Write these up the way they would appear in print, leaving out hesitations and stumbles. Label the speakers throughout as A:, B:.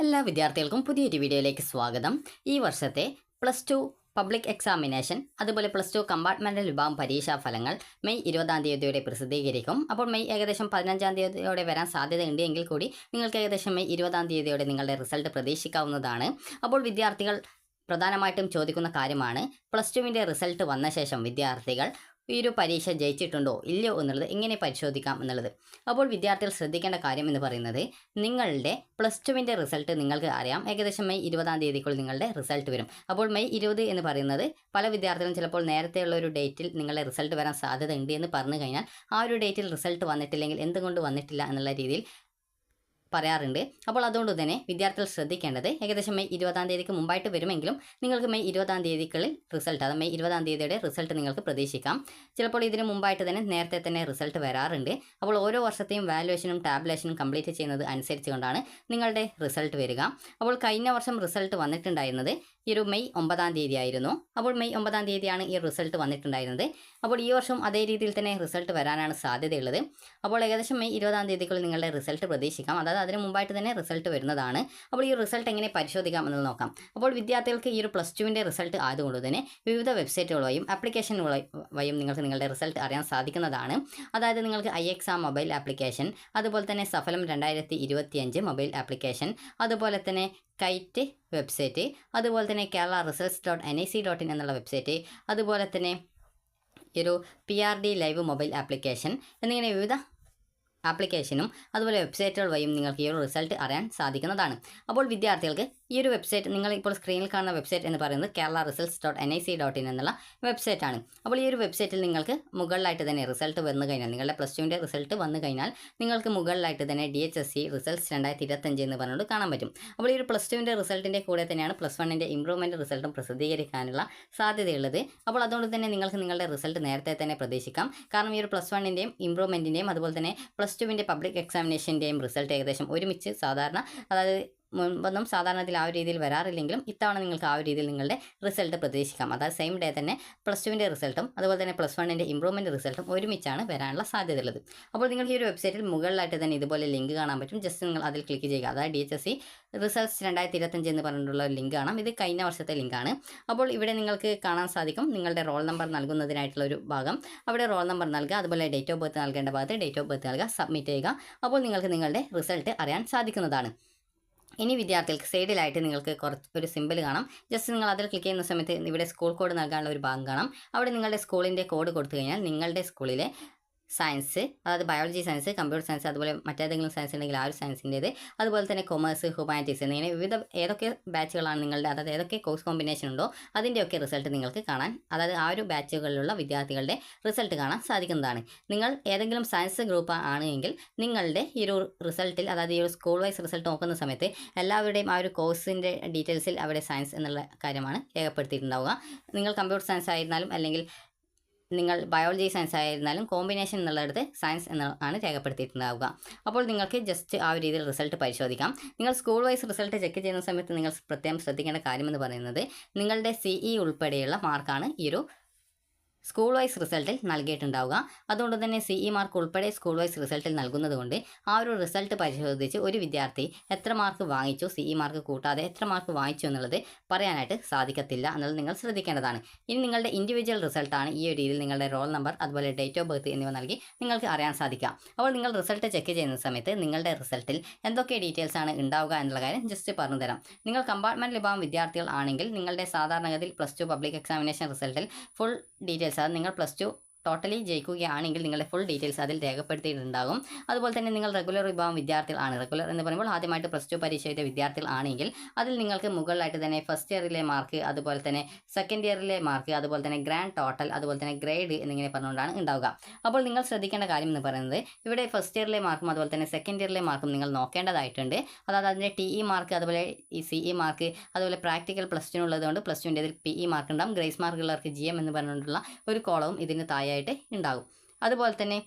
A: എല്ലാ വിദ്യാർത്ഥികൾക്കും പുതിയൊരു വീഡിയോയിലേക്ക് സ്വാഗതം. ഈ വർഷത്തെ +2 പബ്ലിക് എക്സാമിനേഷൻ അതുപോലെ +2 കമ്പാർട്ട്മെൻ്റൽ വിഭാഗം പരീക്ഷാ ഫലങ്ങൾ മെയ് 20-ാം തീയതിയോടെ പ്രസിദ്ധീകരിക്കും. അപ്പോൾ മെയ് ഏകദേശം 15-ാം തീയതിയോടെ വരാൻ സാധ്യതയുണ്ട് എങ്കിൽ കൂടി നിങ്ങൾക്ക് ഏകദേശം മെയ് 20-ാം തീയതിയോടെ നിങ്ങളുടെ റിസൾട്ട് പ്രതീക്ഷിക്കാവുന്നതാണ്. അപ്പോൾ വിദ്യാർത്ഥികൾ പ്രധാനമായിട്ടും ചോദിക്കുന്ന കാര്യമാണ് +2വിൻ്റെ റിസൾട്ട് വന്ന ശേഷം വിദ്യാർത്ഥികൾ ഈ ഒരു പരീക്ഷ ജയിച്ചിട്ടുണ്ടോ ഇല്ലയോ എന്നുള്ളത് എങ്ങനെ പരിശോധിക്കാം എന്നുള്ളത്. അപ്പോൾ വിദ്യാർത്ഥികൾ ശ്രദ്ധിക്കേണ്ട കാര്യം എന്ന് പറയുന്നത്, നിങ്ങളുടെ +2വിൻ്റെ റിസൾട്ട് നിങ്ങൾക്ക് അറിയാം ഏകദേശം മെയ് 20-ാം തീയതിക്കുള്ളിൽ നിങ്ങളുടെ റിസൾട്ട് വരും. അപ്പോൾ മെയ് 20 എന്ന് പറയുന്നത് പല വിദ്യാർത്ഥികളും ചിലപ്പോൾ നേരത്തെയുള്ള ഒരു ഡേറ്റിൽ നിങ്ങളുടെ റിസൾട്ട് വരാൻ സാധ്യത ഉണ്ട് എന്ന് പറഞ്ഞു കഴിഞ്ഞാൽ ആ ഒരു ഡേറ്റിൽ റിസൾട്ട് വന്നിട്ടില്ലെങ്കിൽ എന്തുകൊണ്ട് വന്നിട്ടില്ല എന്നുള്ള രീതിയിൽ പറയാറുണ്ട്. അപ്പോൾ അതുകൊണ്ട് തന്നെ വിദ്യാർത്ഥികൾ ശ്രദ്ധിക്കേണ്ടത് ഏകദേശം മെയ് 20-ാം തീയതിക്ക് മുമ്പായിട്ട് വരുമെങ്കിലും നിങ്ങൾക്ക് മെയ് 20-ാം തീയതിക്കുള്ളിൽ റിസൾട്ട്, അത് മെയ് 20-ാം തീയതിയുടെ റിസൾട്ട് നിങ്ങൾക്ക് പ്രതീക്ഷിക്കാം. ചിലപ്പോൾ ഇതിന് മുമ്പായിട്ട് തന്നെ നേരത്തെ തന്നെ റിസൾട്ട് വരാറുണ്ട്. അപ്പോൾ ഓരോ വർഷത്തെയും വാല്യുവേഷനും ടാബുലേഷനും കംപ്ലീറ്റ് ചെയ്യുന്നത് അനുസരിച്ച് കൊണ്ടാണ് നിങ്ങളുടെ റിസൾട്ട് വരിക. അപ്പോൾ കഴിഞ്ഞ വർഷം റിസൾട്ട് വന്നിട്ടുണ്ടായിരുന്നത് ഈ ഒരു മെയ് 9-ാം തീയതി ആയിരുന്നു. അപ്പോൾ മെയ് 9-ാം തീയതിയാണ് ഈ റിസൾട്ട് വന്നിട്ടുണ്ടായിരുന്നത്. അപ്പോൾ ഈ വർഷം അതേ രീതിയിൽ തന്നെ റിസൾട്ട് വരാനാണ് സാധ്യതയുള്ളത്. അപ്പോൾ ഏകദേശം മെയ് 20-ാം തീയതിക്കുള്ളിൽ നിങ്ങളുടെ റിസൾട്ട് പ്രതീക്ഷിക്കാം. അതായത് അതിന് മുമ്പായിട്ട് തന്നെ റിസൾട്ട് വരുന്നതാണ്. അപ്പോൾ ഈ റിസൾട്ട് എങ്ങനെ പരിശോധിക്കാം എന്ന് നോക്കാം. അപ്പോൾ വിദ്യാർത്ഥികൾക്ക് ഈ ഒരു +2വിൻ്റെ റിസൾട്ട് ആയതുകൊണ്ട് തന്നെ വിവിധ വെബ്സൈറ്റുകൾ വഴിയും ആപ്ലിക്കേഷൻ വഴിയും നിങ്ങൾക്ക് നിങ്ങളുടെ റിസൾട്ട് അറിയാൻ സാധിക്കുന്നതാണ്. അതായത് നിങ്ങൾക്ക് iExam മൊബൈൽ ആപ്ലിക്കേഷൻ, അതുപോലെ തന്നെ സഫലം 2025 മൊബൈൽ ആപ്ലിക്കേഷൻ, അതുപോലെ തന്നെ കൈറ്റ് വെബ്സൈറ്റ്, അതുപോലെ തന്നെ kerala-results.nic.in എന്നുള്ള വെബ്സൈറ്റ്, അതുപോലെ തന്നെ ഈ ഒരു PRD ലൈവ് മൊബൈൽ ആപ്ലിക്കേഷൻ എന്നിങ്ങനെ വിവിധ ആപ്ലിക്കേഷനും അതുപോലെ വെബ്സൈറ്റുകൾ വഴിയും നിങ്ങൾക്ക് ഈ ഒരു റിസൾട്ട് അറിയാൻ സാധിക്കുന്നതാണ്. അപ്പോൾ വിദ്യാർത്ഥികൾക്ക് ഈ ഒരു വെബ്സൈറ്റ്, നിങ്ങൾ ഇപ്പോൾ സ്ക്രീനിൽ കാണുന്ന വെബ്സൈറ്റ് എന്ന് പറയുന്നത് kerala-results.nic.in എന്നുള്ള വെബ്സൈറ്റാണ്. അപ്പോൾ ഈ ഒരു വെബ്സൈറ്റിൽ നിങ്ങൾക്ക് മുകളിലായിട്ട് തന്നെ റിസൾട്ട് വന്നു കഴിഞ്ഞാൽ, നിങ്ങളുടെ +2വിൻ്റെ റിസൾട്ട് വന്നു കഴിഞ്ഞാൽ നിങ്ങൾക്ക് മുകളിലായിട്ട് തന്നെ DHSC റിസൾട്ട്സ് 2025 എന്ന് പറഞ്ഞുകൊണ്ട് കാണാൻ പറ്റും. അപ്പോൾ ഈ ഒരു +2വിൻ്റെ റിസൾട്ടിൻ്റെ കൂടെ തന്നെയാണ് +1ൻ്റെ ഇംപ്രൂവ്മെൻറ്റ് റിസൾട്ടും പ്രസിദ്ധീകരിക്കാനുള്ള സാധ്യതയുള്ളത്. അപ്പോൾ അതുകൊണ്ട് തന്നെ നിങ്ങൾക്ക് നിങ്ങളുടെ റിസൾട്ട് നേരത്തെ തന്നെ പ്രതീക്ഷിക്കാം. കാരണം ഈ ഒരു +1ൻ്റെയും ഇംപ്രൂവ്മെൻറ്റിൻ്റെയും അതുപോലെ തന്നെ +2വിൻ്റെ പബ്ലിക് എക്സാമിനേഷൻ്റെയും റിസൾട്ട് ഏകദേശം ഒരുമിച്ച് സാധാരണ, അതായത് മുൻപൊന്നും സാധാരണത്തിൽ ആ ഒരു രീതിയിൽ വരാറില്ലെങ്കിലും ഇത്തവണ നിങ്ങൾക്ക് ആ ഒരു രീതിയിൽ നിങ്ങളുടെ റിസൾട്ട് പ്രതീക്ഷിക്കാം. അതായത് സെയിം ഡേ തന്നെ +2വിൻ്റെ റിസൾട്ടും അതുപോലെ തന്നെ +1ൻ്റെ ഇംപ്രൂവ്മെൻറ്റ് റിസൾട്ടും ഒരുമിച്ചാണ് വരാനുള്ള സാധ്യതയുള്ളത്. അപ്പോൾ നിങ്ങൾക്ക് ഈ ഒരു വെബ്സൈറ്റിൽ മുകളിലായിട്ട് തന്നെ ഇതുപോലെ ലിങ്ക് കാണാൻ പറ്റും. ജസ്റ്റ് നിങ്ങൾ അതിൽ ക്ലിക്ക് ചെയ്യുക. അതായത് DHSC റിസൾട്ട്സ് 2025 എന്ന് പറഞ്ഞിട്ടുള്ള ലിങ്ക് കാണാം. ഇത് കഴിഞ്ഞ വർഷത്തെ ലിങ്കാണ്. അപ്പോൾ ഇവിടെ നിങ്ങൾക്ക് കാണാൻ സാധിക്കും നിങ്ങളുടെ റോൾ നമ്പർ നൽകുന്നതിനായിട്ടുള്ള ഒരു ഭാഗം. അവിടെ റോൾ നമ്പർ നൽകുക, അതുപോലെ ഡേറ്റ് ഓഫ് ബർത്ത് നൽകേണ്ട ഭാഗത്ത് ഡേറ്റ് ഓഫ് ബർത്ത് നൽകുക, സബ്മിറ്റ് ചെയ്യുക. അപ്പോൾ നിങ്ങൾക്ക് നിങ്ങളുടെ റിസൾട്ട് അറിയാൻ സാധിക്കുന്നതാണ്. ഇനി വിദ്യാർത്ഥികൾക്ക് സൈഡിലായിട്ട് നിങ്ങൾക്ക് ഒരു സിമ്പിൾ കാണാം. ജസ്റ്റ് നിങ്ങൾ അതിൽ ക്ലിക്ക് ചെയ്യുന്ന സമയത്ത് ഇവിടെ സ്കൂൾ കോഡ് നൽകാനുള്ള ഒരു ഭാഗം കാണാം. അവിടെ നിങ്ങളുടെ സ്കൂളിൻ്റെ കോഡ് കൊടുത്തു കഴിഞ്ഞാൽ നിങ്ങളുടെ സ്കൂളിലെ സയൻസ്, അതായത് ബയോളജി സയൻസ്, കമ്പ്യൂട്ടർ സയൻസ്, അതുപോലെ മറ്റേതെങ്കിലും സയൻസ് ഉണ്ടെങ്കിൽ ആ ഒരു സയൻസിൻ്റേത്, അതുപോലെ തന്നെ കൊമേഴ്സ്, ഹ്യൂമാനിറ്റീസ് എന്നിങ്ങനെ വിവിധ ഏതൊക്കെ ബാച്ചുകളാണ് നിങ്ങളുടെ, അതായത് ഏതൊക്കെ കോഴ്സ് കോമ്പിനേഷൻ ഉണ്ടോ അതിൻ്റെയൊക്കെ റിസൾട്ട് നിങ്ങൾക്ക് കാണാൻ, അതായത് ആ ഒരു ബാച്ചുകളിലുള്ള വിദ്യാർത്ഥികളുടെ റിസൾട്ട് കാണാൻ സാധിക്കുന്നതാണ്. നിങ്ങൾ ഏതെങ്കിലും സയൻസ് ഗ്രൂപ്പ് ആണ് എങ്കിൽ നിങ്ങളുടെ ഈ ഒരു റിസൾട്ടിൽ, അതായത് ഈ ഒരു സ്കൂൾ വൈസ് റിസൾട്ട് നോക്കുന്ന സമയത്ത് എല്ലാവരുടെയും ആ ഒരു കോഴ്സിൻ്റെ ഡീറ്റെയിൽസിൽ അവിടെ സയൻസ് എന്നുള്ള കാര്യമാണ് രേഖപ്പെടുത്തിയിട്ടുണ്ടാവുക. നിങ്ങൾ കമ്പ്യൂട്ടർ സയൻസ് ആയിരുന്നാലും അല്ലെങ്കിൽ നിങ്ങൾ ബയോളജി സയൻസ് ആയിരുന്നാലും കോമ്പിനേഷൻ എന്നുള്ളിടത്ത് സയൻസ് എന്നാണ് രേഖപ്പെടുത്തിയിട്ടുണ്ടാവുക. അപ്പോൾ നിങ്ങൾക്ക് ജസ്റ്റ് ആ ഒരു രീതിയിൽ റിസൾട്ട് പരിശോധിക്കാം. നിങ്ങൾ സ്കൂൾ വൈസ് റിസൾട്ട് ചെക്ക് ചെയ്യുന്ന സമയത്ത് നിങ്ങൾ പ്രത്യേകം ശ്രദ്ധിക്കേണ്ട കാര്യമെന്ന് പറയുന്നത്, നിങ്ങളുടെ CE ഉൾപ്പെടെയുള്ള മാർക്കാണ് ഈ ഒരു സ്കൂൾ വൈസ് റിസൾട്ടിൽ നൽകിയിട്ടുണ്ടാവുക. അതുകൊണ്ട് തന്നെ CE മാർക്ക് ഉൾപ്പെടെ സ്കൂൾ വൈസ് റിസൾട്ടിൽ നൽകുന്നത് കൊണ്ട് ആ ഒരു റിസൾട്ട് പരിശോധിച്ച് ഒരു വിദ്യാർത്ഥി എത്ര മാർക്ക് വാങ്ങിച്ചു, CE മാർക്ക് കൂട്ടാതെ എത്ര മാർക്ക് വാങ്ങിച്ചു എന്നുള്ളത് പറയാനായിട്ട് സാധിക്കത്തില്ല എന്നുള്ളത് നിങ്ങൾ ശ്രദ്ധിക്കേണ്ടതാണ്. ഇനി നിങ്ങളുടെ ഇൻഡിവിജ്വൽ റിസൾട്ടാണ് ഈ ഒരു രീതിയിൽ നിങ്ങളുടെ റോൾ നമ്പർ അതുപോലെ ഡേറ്റ് ഓഫ് ബർത്ത് എന്നിവ നൽകി നിങ്ങൾക്ക് അറിയാൻ സാധിക്കാം. അപ്പോൾ നിങ്ങൾ റിസൾട്ട് ചെക്ക് ചെയ്യുന്ന സമയത്ത് നിങ്ങളുടെ റിസൾട്ടിൽ എന്തൊക്കെ ഡീറ്റെയിൽസ് ആണ് ഉണ്ടാവുക എന്നുള്ള കാര്യം ജസ്റ്റ് പറഞ്ഞു തരാം. നിങ്ങൾ കമ്പാർട്ട്മെൻറ്റ് വിഭാഗം വിദ്യാർത്ഥികൾ ആണെങ്കിൽ നിങ്ങളുടെ സാധാരണഗതിയിൽ +2 പബ്ലിക് എക്സാമിനേഷൻ റിസൾട്ടിൽ ഫുൾ ഡീറ്റെയിൽസ്, അത് നിങ്ങൾ +2 ടോട്ടലി ജയിക്കുകയാണെങ്കിൽ നിങ്ങളുടെ ഫുൾ ഡീറ്റെയിൽസ് അതിൽ രേഖപ്പെടുത്തിയിട്ടുണ്ടാകും. അതുപോലെ തന്നെ നിങ്ങൾ റെഗുലർ വിഭാഗം വിദ്യാർത്ഥികളാണ്, റെഗുലർ എന്ന് പറയുമ്പോൾ ആദ്യമായിട്ട് +2 പരീക്ഷ എഴുതിയ വിദ്യാർത്ഥികൾ ആണെങ്കിൽ അതിൽ നിങ്ങൾക്ക് മുകളിലായിട്ട് തന്നെ ഫസ്റ്റ് ഇയറിലെ മാർക്ക്, അതുപോലെ തന്നെ സെക്കൻഡ് ഇയറിലെ മാർക്ക്, അതുപോലെ തന്നെ ഗ്രാൻഡ് ടോട്ടൽ, അതുപോലെ തന്നെ ഗ്രേഡ് എന്നിങ്ങനെ പറഞ്ഞുകൊണ്ടാണ് ഉണ്ടാവുക. അപ്പോൾ നിങ്ങൾ ശ്രദ്ധിക്കേണ്ട കാര്യം എന്ന് പറയുന്നത്, ഇവിടെ ഫസ്റ്റ് ഇയറിലെ മാർക്കും അതുപോലെ തന്നെ സെക്കൻഡ് ഇയറിലെ മാർക്കും നിങ്ങൾ നോക്കേണ്ടതായിട്ടുണ്ട്. അതായത് അതിൻ്റെ TE മാർക്ക്, അതുപോലെ ഈ CE മാർക്ക്, അതുപോലെ പ്രാക്ടിക്കൽ +2 ഉള്ളതുകൊണ്ട് +2ൻ്റെ ഇതിൽ PE മാർക്ക് ഉണ്ടാകും. ഗ്രേസ് മാർക്കുള്ളവർക്ക് GM എന്ന് പറഞ്ഞുകൊണ്ടുള്ള ഒരു കോളവും ഇതിന് താഴെയായിട്ട് ഉണ്ടാകും. അതുപോലെ തന്നെ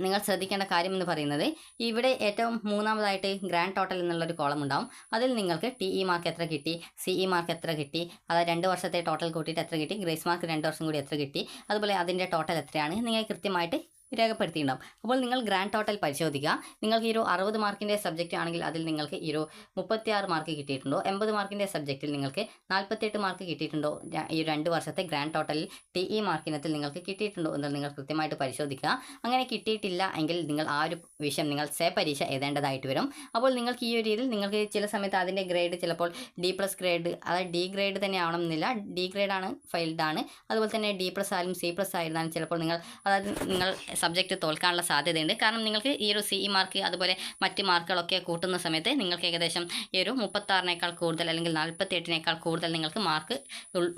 A: നിങ്ങൾ ശ്രദ്ധിക്കേണ്ട കാര്യം എന്ന് പറയുന്നത്, ഇവിടെ ഏറ്റവും മൂന്നാമതായിട്ട് ഗ്രാൻഡ് ടോട്ടൽ എന്നുള്ളൊരു കോളം ഉണ്ടാവും. അതിൽ നിങ്ങൾക്ക് TE മാർക്ക് എത്ര കിട്ടി, CE മാർക്ക് എത്ര കിട്ടി, അതായത് 2 വർഷത്തെ ടോട്ടൽ കൂട്ടിയിട്ട് എത്ര കിട്ടി, ഗ്രേസ് മാർക്ക് 2 വർഷം കൂടി എത്ര കിട്ടി, അതുപോലെ അതിൻ്റെ ടോട്ടൽ എത്രയാണ് നിങ്ങൾ കൃത്യമായിട്ട് രേഖപ്പെടുത്തിയിട്ടുണ്ടാവും. അപ്പോൾ നിങ്ങൾ ഗ്രാൻഡ് ടോട്ടൽ പരിശോധിക്കുക. നിങ്ങൾക്ക് ഈ ഒരു 60 മാർക്കിൻ്റെ സബ്ജക്റ്റ് ആണെങ്കിൽ അതിൽ നിങ്ങൾക്ക് ഈ ഒരു 36 മാർക്ക് കിട്ടിയിട്ടുണ്ടോ, 80 മാർക്കിൻ്റെ സബ്ജക്റ്റിൽ നിങ്ങൾക്ക് 48 മാർക്ക് കിട്ടിയിട്ടുണ്ടോ, ഈ 2 വർഷത്തെ ഗ്രാൻഡ് ടോട്ടലിൽ TE മാർക്കിനത്തിൽ നിങ്ങൾക്ക് കിട്ടിയിട്ടുണ്ടോ എന്ന് നിങ്ങൾ കൃത്യമായിട്ട് പരിശോധിക്കുക. അങ്ങനെ കിട്ടിയിട്ടില്ല എങ്കിൽ നിങ്ങൾ ആ ഒരു വിഷയം നിങ്ങൾ സേ പരീക്ഷ എഴുതേണ്ടതായിട്ട് വരും. അപ്പോൾ നിങ്ങൾക്ക് ഈ ഒരു രീതിയിൽ നിങ്ങൾക്ക് ചില സമയത്ത് അതിൻ്റെ ഗ്രേഡ് ചിലപ്പോൾ D+ ഗ്രേഡ്, അതായത് D ഗ്രേഡ് തന്നെ ആവണമെന്നില്ല, D ഗ്രേഡാണ് ഫെയിൽഡ് ആണ്. അതുപോലെ തന്നെ D+ ആയാലും C+ ആയിരുന്നാലും ചിലപ്പോൾ നിങ്ങൾ അതായത് നിങ്ങൾ സബ്ജക്റ്റ് തോൽക്കാനുള്ള സാധ്യതയുണ്ട്. കാരണം നിങ്ങൾക്ക് ഈ ഒരു CE മാർക്ക് അതുപോലെ മറ്റ് മാർക്കുകളൊക്കെ കൂട്ടുന്ന സമയത്ത് നിങ്ങൾക്ക് ഏകദേശം ഈ ഒരു 36നേക്കാൾ കൂടുതൽ അല്ലെങ്കിൽ 48നേക്കാൾ കൂടുതൽ നിങ്ങൾക്ക് മാർക്ക്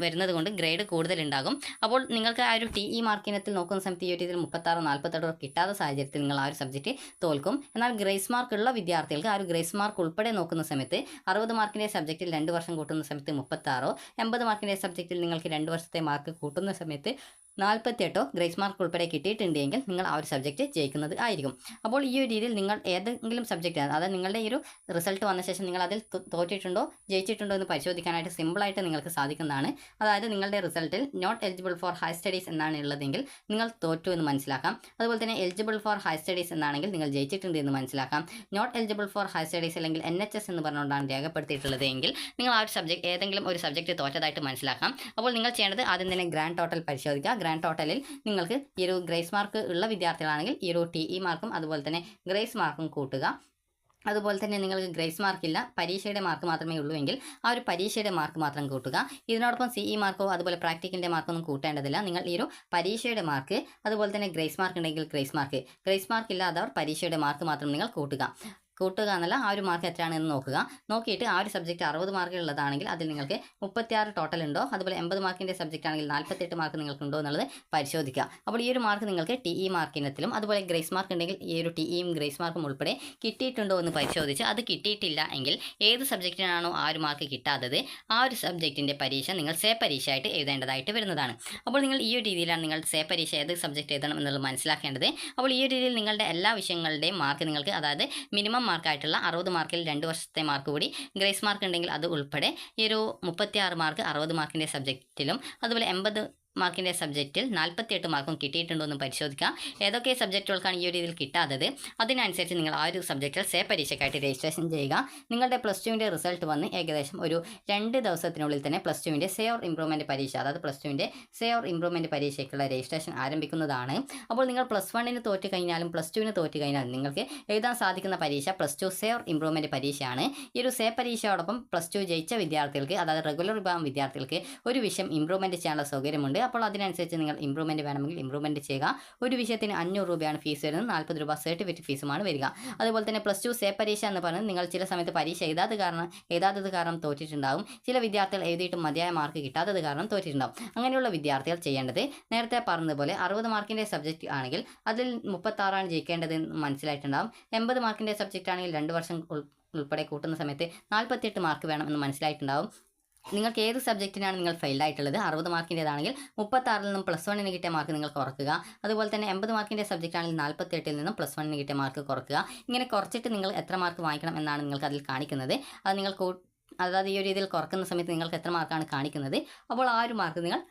A: വരുന്നത് കൊണ്ട് ഗ്രേഡ് കൂടുതലുണ്ടാകും. അപ്പോൾ നിങ്ങൾക്ക് ആ ഒരു TE മാർക്കിനത്തിൽ നോക്കുന്ന സമയത്ത് ഈ ഒരു രീതിയിൽ 36 48 കിട്ടാത്ത സാഹചര്യത്തിൽ നിങ്ങൾ ആ ഒരു സബ്ജക്റ്റ് തോൽക്കും. എന്നാൽ ഗ്രേസ് മാർക്ക് ഉള്ള വിദ്യാർത്ഥികൾക്ക് ആ ഒരു ഗ്രേസ് മാർക്ക് ഉൾപ്പെടെ നോക്കുന്ന സമയത്ത് 60 മാർക്കിൻ്റെ സബ്ജക്റ്റിൽ 2 വർഷം കൂട്ടുന്ന സമയത്ത് 36, 80 മാർക്കിൻ്റെ സബ്ജക്റ്റിൽ നിങ്ങൾക്ക് 2 വർഷത്തെ മാർക്ക് കൂട്ടുന്ന സമയത്ത് 48 ഗ്രേസ് മാർക്ക് ഉൾപ്പെടെ കിട്ടിയിട്ടുണ്ടെങ്കിൽ നിങ്ങൾ ആ ഒരു സബ്ജക്റ്റ് ജയിക്കുന്നത് ആയിരിക്കും. അപ്പോൾ ഈ ഒരു രീതിയിൽ നിങ്ങൾ ഏതെങ്കിലും സബ്ജക്റ്റ്, അതായത് നിങ്ങളുടെ ഈ ഒരു റിസൾട്ട് വന്ന ശേഷം നിങ്ങൾ അതിൽ തോറ്റിട്ടുണ്ടോ ജയിച്ചിട്ടുണ്ടോ എന്ന് പരിശോധിക്കാനായിട്ട് സിമ്പിളായിട്ട് നിങ്ങൾക്ക് സാധിക്കുന്നതാണ്. അതായത് നിങ്ങളുടെ റിസൾട്ടിൽ not eligible for higher studies എന്നാണ് ഉള്ളതെങ്കിൽ നിങ്ങൾ തോറ്റു എന്ന് മനസ്സിലാക്കാം. അതുപോലെ തന്നെ എലിജിബിൾ ഫോർ ഹയർ സ്റ്റഡീസ് എന്നാണെങ്കിൽ നിങ്ങൾ ജയിച്ചിട്ടുണ്ട് എന്ന് മനസ്സിലാക്കാം. Not eligible for higher studies അല്ലെങ്കിൽ NHS എന്ന് പറഞ്ഞുകൊണ്ടാണ് രേഖപ്പെടുത്തിയിട്ടുള്ളത് എങ്കിൽ നിങ്ങൾ ആ ഒരു സബ്ജക്റ്റ് ഏതെങ്കിലും ഒരു സബ്ജക്റ്റ് തോറ്റതായിട്ട് മനസ്സിലാക്കാം. അപ്പോൾ നിങ്ങൾ ചെയ്യേണ്ടത് ആദ്യം തന്നെ ഗ്രാൻഡ് ടോട്ടൽ പരിശോധിക്കുക. ഗ്രാൻഡ് ടോട്ടലിൽ നിങ്ങൾക്ക് ഈ ഒരു ഗ്രേസ് മാർക്ക് ഉള്ള വിദ്യാർത്ഥികളാണെങ്കിൽ ഈ ഒരു TE മാർക്കും അതുപോലെ തന്നെ ഗ്രേസ് മാർക്കും കൂട്ടുക. അതുപോലെ തന്നെ നിങ്ങൾക്ക് ഗ്രേസ് മാർക്കില്ല, പരീക്ഷയുടെ മാർക്ക് മാത്രമേ ഉള്ളൂ എങ്കിൽ ആ ഒരു പരീക്ഷയുടെ മാർക്ക് മാത്രം കൂട്ടുക. ഇതിനോടൊപ്പം CE മാർക്കോ അതുപോലെ പ്രാക്ടിക്കലിൻ്റെ മാർക്കൊന്നും കൂട്ടേണ്ടതില്ല. നിങ്ങൾ ഈ ഒരു പരീക്ഷയുടെ മാർക്ക് അതുപോലെ തന്നെ ഗ്രേസ് മാർക്ക് ഉണ്ടെങ്കിൽ ഗ്രേസ് മാർക്ക് ഇല്ലാത്തവർ പരീക്ഷയുടെ മാർക്ക് മാത്രം നിങ്ങൾ കൂട്ടുക എന്നല്ല, ആ ഒരു മാർക്ക് എത്രയാണെന്ന് നോക്കുക. നോക്കിയിട്ട് ആ ഒരു സബ്ജക്റ്റ് 60 മാർക്ക് ഉള്ളതാണെങ്കിൽ അതിൽ നിങ്ങൾക്ക് 36 ടോട്ടൽ ഉണ്ടോ, അതുപോലെ 80 മാർക്കിൻ്റെ സബ്ജക്റ്റ് ആണെങ്കിൽ 48 മാർക്ക് നിങ്ങൾക്കുണ്ടോ എന്നുള്ളത് പരിശോധിക്കുക. അപ്പോൾ ഈ ഒരു മാർക്ക് നിങ്ങൾക്ക് TE മാർക്കിനത്തിലും അതുപോലെ ഗ്രേസ് മാർക്ക് ഉണ്ടെങ്കിൽ ഈ ഒരു TEയും ഗ്രേസ് മാർക്കും ഉൾപ്പെടെ കിട്ടിയിട്ടുണ്ടോ എന്ന് പരിശോധിച്ച് അത് കിട്ടിയിട്ടില്ല എങ്കിൽ ഏത് സബ്ജക്റ്റിനാണോ ആ ഒരു മാർക്ക് കിട്ടാത്തത് ആ ഒരു സബ്ജക്റ്റിൻ്റെ പരീക്ഷ നിങ്ങൾ സേ പരീക്ഷയായിട്ട് എഴുതേണ്ടതായിട്ട് വരുന്നതാണ്. അപ്പോൾ നിങ്ങൾ ഈ ഒരു രീതിയിലാണ് നിങ്ങൾ സേ പരീക്ഷ ഏത് സബ്ജക്റ്റ് എഴുതണം എന്നുള്ളത് മനസ്സിലാക്കേണ്ടത്. അപ്പോൾ ഈ ഒരു രീതിയിൽ നിങ്ങളുടെ എല്ലാ വിഷയങ്ങളുടെയും മാർക്ക് നിങ്ങൾക്ക്, അതായത് മിനിമം മാർക്കായിട്ടുള്ള 60 മാർക്കിൽ 2 വർഷത്തെ മാർക്ക് കൂടി ഗ്രേസ് മാർക്ക് ഉണ്ടെങ്കിൽ അത് ഉൾപ്പെടെ ഈ ഒരു 36 മാർക്ക് 60 മാർക്കിൻ്റെ സബ്ജക്റ്റിലും അതുപോലെ 80 മാർക്കിൻ്റെ സബ്ജക്റ്റിൽ 48 മാർക്കും കിട്ടിയിട്ടുണ്ടോ എന്ന് പരിശോധിക്കാം. ഏതൊക്കെ സബ്ജക്റ്റുകൾക്കാണ് ഈ ഒരു രീതിയിൽ കിട്ടാത്തത് അതിനനുസരിച്ച് നിങ്ങൾ ആ ഒരു സബ്ജക്റ്റിൽ സേ പരീക്ഷയ്ക്കായിട്ട് രജിസ്ട്രേഷൻ ചെയ്യുക. നിങ്ങളുടെ +2ൻ്റെ റിസൾട്ട് വന്ന് ഏകദേശം ഒരു 2 ദിവസത്തിനുള്ളിൽ തന്നെ +2ൻ്റെ സേ ഓർ ഇംപ്രൂവ്മെൻറ്റ് പരീക്ഷ, അതായത് +2ൻ്റെ സേ ഓർ ഇംപ്രൂവ്മെൻറ്റ് പരീക്ഷയ്ക്കുള്ള രജിസ്ട്രേഷൻ ആരംഭിക്കുന്നതാണ്. അപ്പോൾ നിങ്ങൾ +1ന് തോറ്റ് കഴിഞ്ഞാലും +2ന് തോറ്റ് കഴിഞ്ഞാലും നിങ്ങൾക്ക് എഴുതാൻ സാധിക്കുന്ന പരീക്ഷ +2 സേ ഓർ ഇംപ്രൂവ്മെൻറ്റ് പരീക്ഷയാണ്. ഈ ഒരു സേ പരീക്ഷയോടൊപ്പം +2 ജയിച്ച വിദ്യാർത്ഥികൾക്ക്, അതായത് റെഗുലർ വിഭാഗം വിദ്യാർത്ഥികൾക്ക് ഒരു വിഷയം ഇംപ്രൂവ്മെൻറ്റ് ചെയ്യാനുള്ള സൗകര്യമുണ്ട്. അപ്പോൾ അതിനനുസരിച്ച് നിങ്ങൾ ഇംപ്രൂവ്മെൻറ്റ് വേണമെങ്കിൽ ഇംപ്രൂവ്മെൻറ്റ് ചെയ്യുക. ഒരു വിഷയത്തിന് 500 രൂപയാണ് ഫീസ് വരുന്നത്, 40 രൂപ സർട്ടിഫിക്കറ്റ് ഫീസുമാണ് വരിക. അതുപോലെ തന്നെ +2 സേ പരീക്ഷ എന്ന് പറയുന്നത് നിങ്ങൾ ചില സമയത്ത് പരീക്ഷ എഴുതാത്തത് കാരണം തോറ്റിട്ടുണ്ടാകും. ചില വിദ്യാർത്ഥികൾ എഴുതിയിട്ടും മതിയായ മാർക്ക് കിട്ടാത്തത് കാരണം തോറ്റിട്ടുണ്ടാകും. അങ്ങനെയുള്ള വിദ്യാർത്ഥികൾ ചെയ്യേണ്ടത് നേരത്തെ പറഞ്ഞതുപോലെ 60 മാർക്കിൻ്റെ സബ്ജക്റ്റ് ആണെങ്കിൽ അതിൽ 36 ജയിക്കേണ്ടത് മനസ്സിലായിട്ടുണ്ടാകും. 80 മാർക്കിൻ്റെ സബ്ജക്റ്റ് ആണെങ്കിൽ 2 വർഷം ഉൾപ്പെടെ കൂട്ടുന്ന സമയത്ത് 48 മാർക്ക് വേണം എന്ന് മനസ്സിലായിട്ടുണ്ടാകും. നിങ്ങൾക്ക് ഏത് സബ്ജക്റ്റിനാണ് നിങ്ങൾ ഫെയിൽഡ് ആയിട്ടുള്ളത്, 60 മാർക്കിൻ്റേതാണെങ്കിൽ 36ൽ നിന്നും +1ന് കിട്ടിയ മാർക്ക് നിങ്ങൾ കുറക്കുക. അതുപോലെ തന്നെ 80 മാർക്കിൻ്റെ സബ്ജക്റ്റ് ആണെങ്കിൽ 48ൽ നിന്നും +1ന് കിട്ടിയ മാർക്ക് കുറക്കുക. ഇങ്ങനെ കുറച്ചിട്ട് നിങ്ങൾ എത്ര മാർക്ക് വാങ്ങിക്കണം എന്നാണ് നിങ്ങൾക്ക് അതിൽ കാണിക്കുന്നത്. അത് നിങ്ങൾ അതായത് ഈ ഒരു രീതിയിൽ കുറക്കുന്ന സമയത്ത് നിങ്ങൾക്ക് എത്ര മാർക്കാണ് കാണിക്കുന്നത്. അപ്പോൾ ആ ഒരു മാർക്ക് നിങ്ങൾ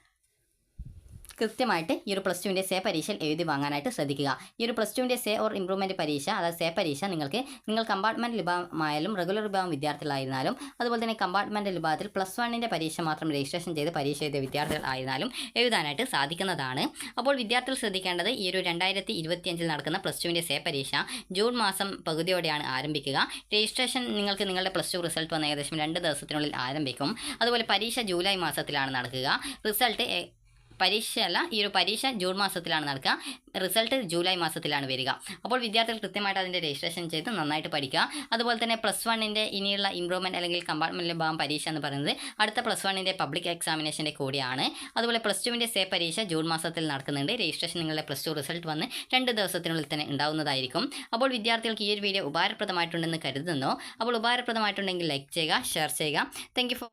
A: കൃത്യമായിട്ട് ഈ ഒരു +2ൻ്റെ സേ പരീക്ഷയിൽ എഴുതി വാങ്ങാനായിട്ട് ശ്രദ്ധിക്കുക. ഈ ഒരു +2ൻ്റെ സേ ഓർ ഇംപ്രൂവ്മെൻറ്റ് പരീക്ഷ, അതായത് സേ പരീക്ഷ നിങ്ങൾ കമ്പാർട്ട്മെൻറ്റ് വിഭാഗമായാലും റെഗുലർ വിഭാഗം വിദ്യാർത്ഥികളായിരുന്നാലും അതുപോലെ തന്നെ കമ്പാർട്ട്മെൻറ്റ് വിഭാഗത്തിൽ +1ൻ്റെ പരീക്ഷ മാത്രം രജിസ്ട്രേഷൻ ചെയ്ത് പരീക്ഷ എഴുതിയ വിദ്യാർത്ഥികളായിരുന്നാലും എഴുതാനായിട്ട് സാധിക്കുന്നതാണ്. അപ്പോൾ വിദ്യാർത്ഥികൾ ശ്രദ്ധിക്കേണ്ടത് ഈ ഒരു 2025 നടക്കുന്ന +2ൻ്റെ സേ പരീക്ഷ ജൂൺ മാസം പകുതിയോടെയാണ് ആരംഭിക്കുക. രജിസ്ട്രേഷൻ നിങ്ങൾക്ക് നിങ്ങളുടെ +2 റിസൾട്ട് വന്ന ഏകദേശം 2 ദിവസത്തിനുള്ളിൽ ആരംഭിക്കും. അതുപോലെ പരീക്ഷ ജൂലൈ മാസത്തിലാണ് നടക്കുക. റിസൾട്ട് ഈ ഒരു പരീക്ഷ ജൂൺ മാസത്തിലാണ് നടക്കുക, റിസൾട്ട് ജൂലൈ മാസത്തിലാണ് വരിക. അപ്പോൾ വിദ്യാർത്ഥികൾ കൃത്യമായിട്ട് അതിൻ്റെ രജിസ്ട്രേഷൻ ചെയ്ത് നന്നായിട്ട് പഠിക്കുക. അതുപോലെ തന്നെ +1ൻ്റെ ഇനിയുള്ള ഇംപ്രൂവ്മെൻറ്റ് അല്ലെങ്കിൽ കമ്പാർട്ട്മെൻറ്റ് വിഭാഗം പരീക്ഷ എന്ന് പറയുന്നത് അടുത്ത +1ൻ്റെ പബ്ലിക് എക്സാമിനേഷൻ്റെ കൂടിയാണ്. അതുപോലെ +2ൻ്റെ സേ പരീക്ഷ ജൂൺ മാസത്തിൽ നടക്കുന്നുണ്ട്. രജിസ്ട്രേഷൻ നിങ്ങളുടെ +2 റിസൾട്ട് വന്ന് 2 ദിവസത്തിനുള്ളിൽ തന്നെ ഉണ്ടാവുന്നതായിരിക്കും. അപ്പോൾ വിദ്യാർത്ഥികൾക്ക് ഈ ഒരു വീഡിയോ ഉപകാരപ്രദമായിട്ടുണ്ടെന്ന് കരുതുന്നു. അപ്പോൾ ഉപകാരപ്രദമായിട്ടുണ്ടെങ്കിൽ ലൈക്ക് ചെയ്യുക, ഷെയർ ചെയ്യുക. Thank you for